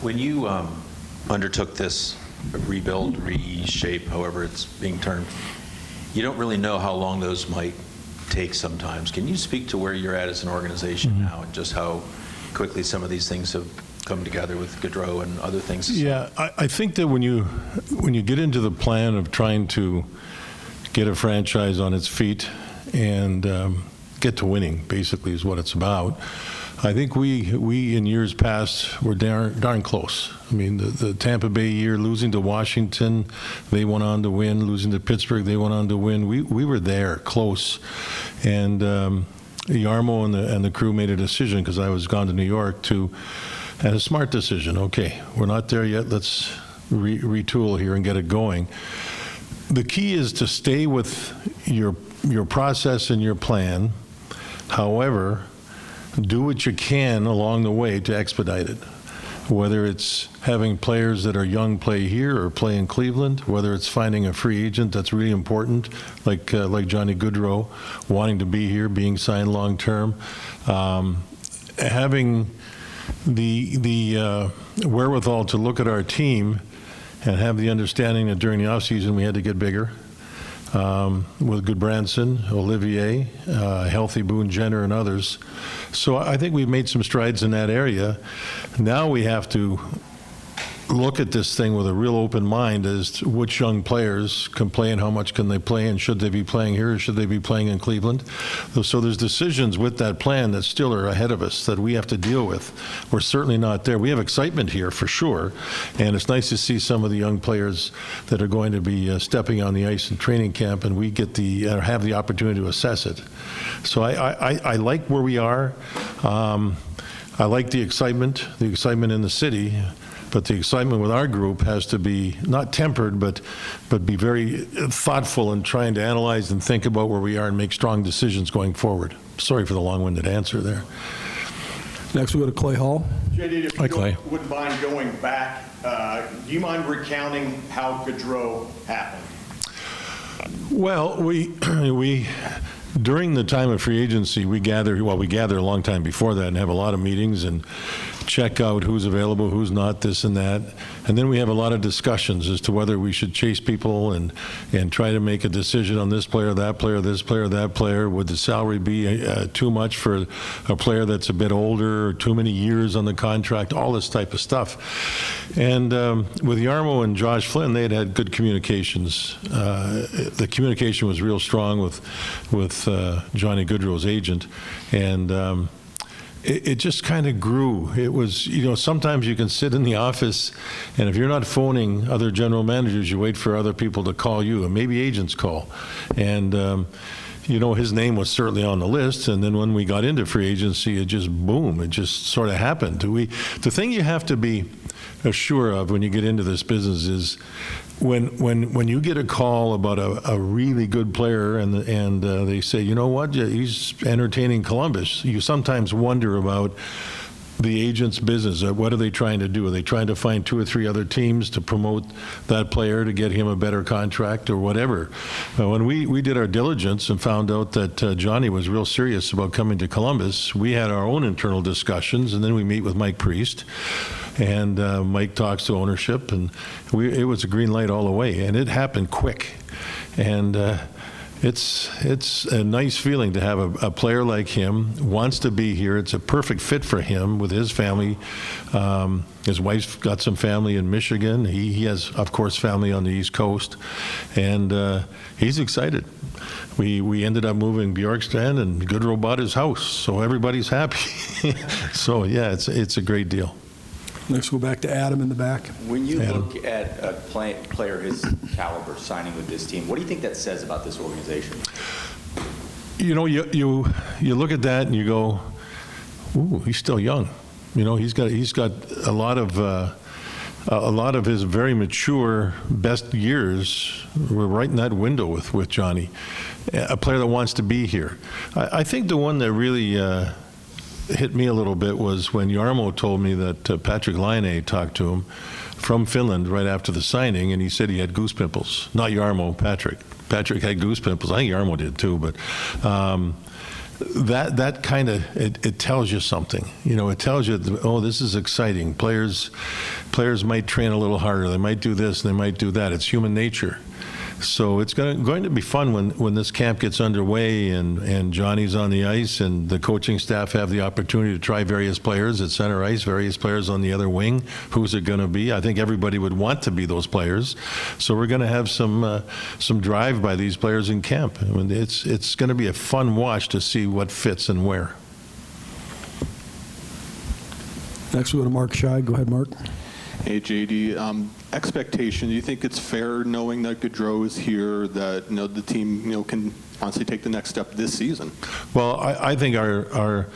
When you undertook this rebuild, reshape, however it's being termed, you don't really know how long those might take sometimes. Can you speak to where you're at as an organization now and just how quickly some of these things have come together with Gaudreau and other things? Yeah, I think that when you get into the plan of trying to get a franchise on its feet and get to winning, basically, is what it's about. I think we in years past were darn close. I mean, the Tampa Bay year, losing to Washington, they went on to win. Losing to Pittsburgh, they went on to win. We were there, close. And Yarmo and the crew made a decision, because I was gone to New York, and a smart decision. Okay, we're not there yet. Let's retool here and get it going. The key is to stay with your process and your plan. However, do what you can along the way to expedite it. Whether it's having players that are young play here or play in Cleveland, whether it's finding a free agent that's really important, like Johnny Gaudreau, wanting to be here, being signed long term, having the wherewithal to look at our team and have the understanding that during the offseason we had to get bigger. With Goodbranson, Olivier, healthy Boone Jenner, and others. So I think we've made some strides in that area. Now we have to look at this thing with a real open mind as to which young players can play and how much can they play, and should they be playing here or should they be playing in Cleveland. So there's decisions with that plan that still are ahead of us that we have to deal with. We're certainly not there. We have excitement here for sure, and it's nice to see some of the young players that are going to be stepping on the ice in training camp, and we get have the opportunity to assess it. So I like where we are. I like the excitement in the city. But the excitement with our group has to be not tempered, but be very thoughtful in trying to analyze and think about where we are and make strong decisions going forward. Sorry for the long-winded answer there. Next, we go to Clay Hall. JD, if Hi, Clay. you wouldn't mind going back, do you mind recounting how Gaudreau happened? Well, we during the time of free agency, we gather a long time before that and have a lot of meetings and check out who's available, who's not, this and that. And then we have a lot of discussions as to whether we should chase people and try to make a decision on this player, that player, this player, that player. Would the salary be too much for a player that's a bit older, or too many years on the contract, all this type of stuff. And with Yarmo and Josh Flynn, they had good communications. The communication was real strong with Johnny Gaudreau's agent. And it just kind of grew. It was, sometimes you can sit in the office, and if you're not phoning other general managers, you wait for other people to call you, and maybe agents call. And, his name was certainly on the list, and then when we got into free agency, it just, boom, it just sort of happened. The thing you have to be sure of when you get into this business is when you get a call about a really good player and they say, you know what, he's entertaining Columbus, you sometimes wonder about the agent's business. What are they trying to do? Are they trying to find 2 or 3 other teams to promote that player to get him a better contract or whatever? When we did our diligence and found out that Johnny was real serious about coming to Columbus, we had our own internal discussions, and then we meet with Mike Priest, and Mike talks to ownership, and it was a green light all the way, and it happened quick. And it's a nice feeling to have a player like him, wants to be here. It's a perfect fit for him with his family. His wife's got some family in Michigan. He has, of course, family on the East Coast, and he's excited. We ended up moving Bjorkstrand, and Gaudreau bought his house, so everybody's happy. So yeah, it's a great deal. Next, we'll go back to Adam in the back. When you Adam. look at a player his caliber signing with this team, what do you think that says about this organization? You look at that and you go, ooh, he's still young. He's got a lot of his very mature best years were right in that window with Johnny, a player that wants to be here. I think the one that really hit me a little bit was when Yarmo told me that Patrick Laine talked to him from Finland right after the signing, and he said he had goose pimples. Not Yarmo, Patrick. Patrick had goose pimples. I think Yarmo did too, but that kind of, it tells you something. You know, it tells you, oh, this is exciting. Players might train a little harder. They might do this, and they might do that. It's human nature. So it's going to be fun when this camp gets underway and Johnny's on the ice and the coaching staff have the opportunity to try various players at center ice, various players on the other wing. Who's it going to be? I think everybody would want to be those players. So we're going to have some drive by these players in camp. I mean, it's going to be a fun watch to see what fits and where. Next, we go to Mark Scheid. Go ahead, Mark. Hey, JD. Expectation, do you think it's fair knowing that Gaudreau is here, that the team can honestly take the next step this season? Well, I think our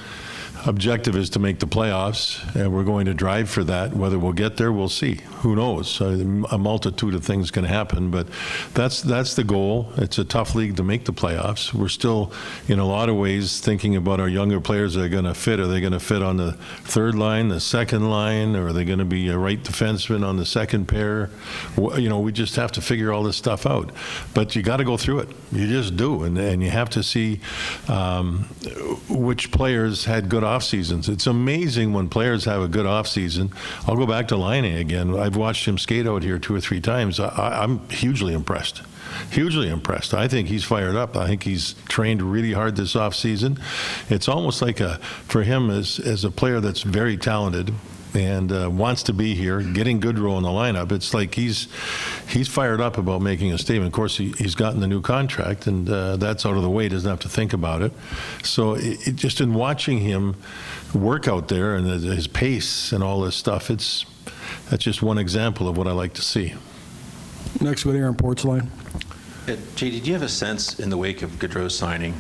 objective is to make the playoffs, and we're going to drive for that. Whether we'll get there, we'll see. Who knows? A multitude of things can happen, but that's the goal. It's a tough league to make the playoffs. We're still, in a lot of ways, thinking about our younger players that are going to fit. Are they going to fit on the third line, the second line, or are they going to be a right defenseman on the second pair? We just have to figure all this stuff out. But you got to go through it. You just do, and you have to see which players had good off seasons. It's amazing when players have a good off season. I'll go back to Laine again. I've watched him skate out here 2 or 3 times. I'm hugely impressed. Hugely impressed. I think he's fired up. I think he's trained really hard this off season. It's almost like for him as a player that's very talented and wants to be here, getting Gaudreau in the lineup. It's like he's fired up about making a statement. Of course, he's gotten the new contract, and that's out of the way. He doesn't have to think about it. So just in watching him work out there and his pace and all this stuff, that's just one example of what I like to see. Next, we go to Aaron Portzline. JD, do you have a sense in the wake of Gaudreau's signing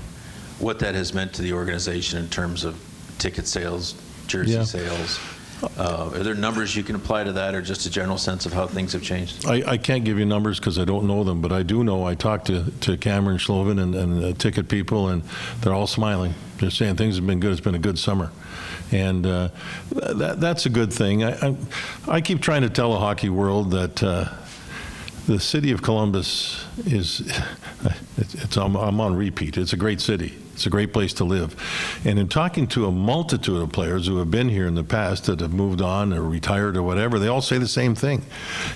what that has meant to the organization in terms of ticket sales, jersey sales? Are there numbers you can apply to that, or just a general sense of how things have changed? I can't give you numbers because I don't know them, but I do know I talked to Cameron Schloven and the ticket people, and they're all smiling. They're saying things have been good. It's been a good summer. And that's a good thing. I keep trying to tell the hockey world that the city of Columbus I'm on repeat. It's a great city. It's a great place to live. And in talking to a multitude of players who have been here in the past that have moved on or retired or whatever, they all say the same thing.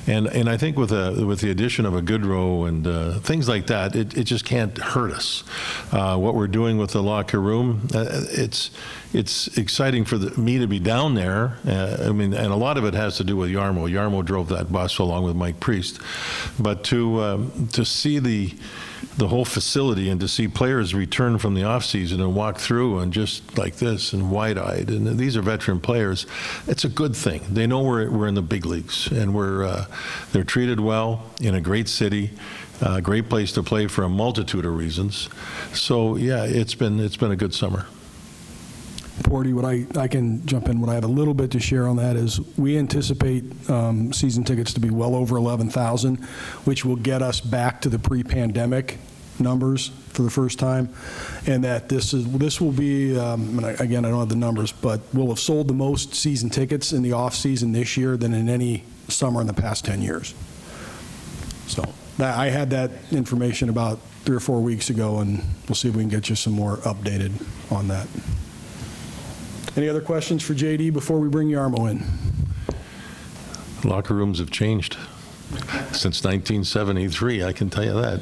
And I think with the addition of a Gaudreau and things like that, it just can't hurt us. What we're doing with the locker room, it's exciting for me to be down there. And a lot of it has to do with Jarmo. Jarmo drove that bus along with Mike Priest. But to see the whole facility and to see players return from the offseason and walk through and just like this and wide-eyed, and these are veteran players, it's a good thing. They know we're in the big leagues, and they're treated well in a great city, a great place to play for a multitude of reasons. So yeah, it's been a good summer. Porty, what I can jump in, what I have a little bit to share on that is we anticipate season tickets to be well over 11,000, which will get us back to the pre-pandemic numbers for the first time, and that this will be, and again, I don't have the numbers, but we'll have sold the most season tickets in the off season this year than in any summer in the past 10 years. So I had that information about 3 or 4 weeks ago, and we'll see if we can get you some more updated on that. Any other questions for JD before we bring Jarmo in? Locker rooms have changed since 1973, I can tell you that.